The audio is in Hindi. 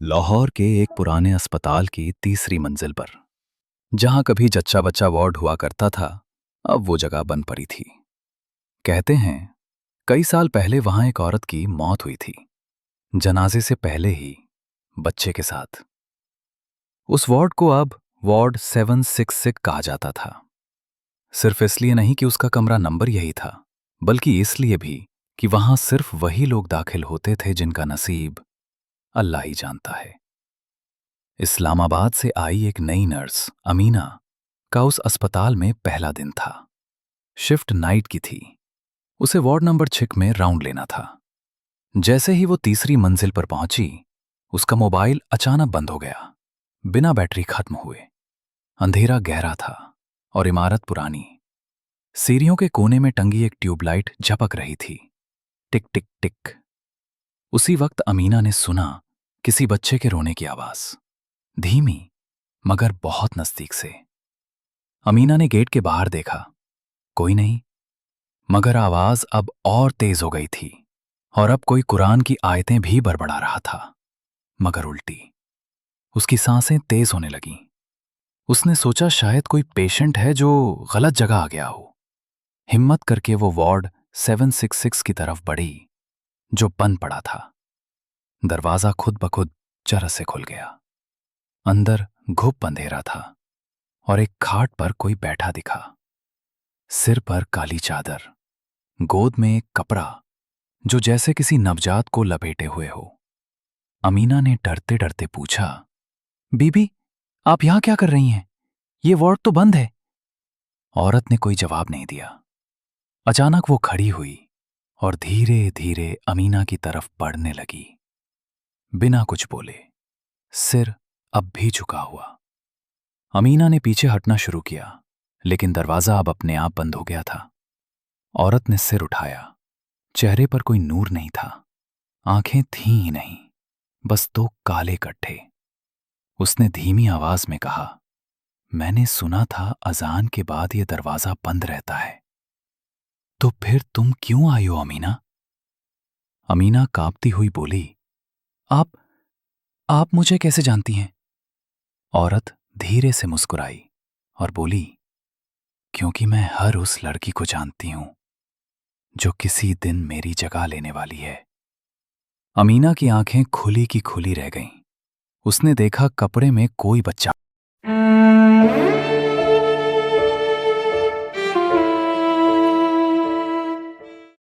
लाहौर के एक पुराने अस्पताल की तीसरी मंजिल पर, जहां कभी जच्चा बच्चा वार्ड हुआ करता था, अब वो जगह बन पड़ी थी। कहते हैं कई साल पहले वहां एक औरत की मौत हुई थी, जनाजे से पहले ही, बच्चे के साथ। उस वार्ड को अब वार्ड 766 कहा जाता था। सिर्फ इसलिए नहीं कि उसका कमरा नंबर यही था, बल्कि इसलिए भी कि वहां सिर्फ वही लोग दाखिल होते थे जिनका नसीब अल्लाह ही जानता है। इस्लामाबाद से आई एक नई नर्स अमीना का उस अस्पताल में पहला दिन था। शिफ्ट नाइट की थी। उसे वार्ड नंबर 6 में राउंड लेना था। जैसे ही वो तीसरी मंजिल पर पहुंची, उसका मोबाइल अचानक बंद हो गया, बिना बैटरी खत्म हुए। अंधेरा गहरा था और इमारत पुरानी। सीढ़ियों के कोने में टंगी एक ट्यूबलाइट झपक रही थी, टिक टिक टिक। उसी वक्त अमीना ने सुना किसी बच्चे के रोने की आवाज, धीमी मगर बहुत नजदीक से। अमीना ने गेट के बाहर देखा, कोई नहीं, मगर आवाज अब और तेज हो गई थी और अब कोई कुरान की आयतें भी बड़बड़ा रहा था, मगर उल्टी। उसकी सांसें तेज होने लगीं। उसने सोचा शायद कोई पेशेंट है जो गलत जगह आ गया हो। हिम्मत करके वो वार्ड 766 की तरफ बढ़ी, जो बंद पड़ा था। दरवाजा खुद ब खुद चरस से खुल गया। अंदर घुप अंधेरा था और एक खाट पर कोई बैठा दिखा। सिर पर काली चादर, गोद में एक कपड़ा जो जैसे किसी नवजात को लपेटे हुए हो। अमीना ने डरते डरते पूछा, बीबी, आप यहां क्या कर रही हैं? ये वार्ड तो बंद है। औरत ने कोई जवाब नहीं दिया। अचानक वो खड़ी हुई और धीरे धीरे अमीना की तरफ बढ़ने लगी, बिना कुछ बोले, सिर अब भी झुका हुआ। अमीना ने पीछे हटना शुरू किया, लेकिन दरवाजा अब अपने आप बंद हो गया था। औरत ने सिर उठाया। चेहरे पर कोई नूर नहीं था, आंखें थीं ही नहीं, बस दो काले गड्ढे। उसने धीमी आवाज में कहा, मैंने सुना था अजान के बाद ये दरवाजा बंद रहता है, तो फिर तुम क्यों आई हो अमीना? अमीना कांपती हुई बोली, आप मुझे कैसे जानती हैं? औरत धीरे से मुस्कुराई और बोली, क्योंकि मैं हर उस लड़की को जानती हूं जो किसी दिन मेरी जगह लेने वाली है। अमीना की आंखें खुली की खुली रह गईं। उसने देखा कपड़े में कोई बच्चा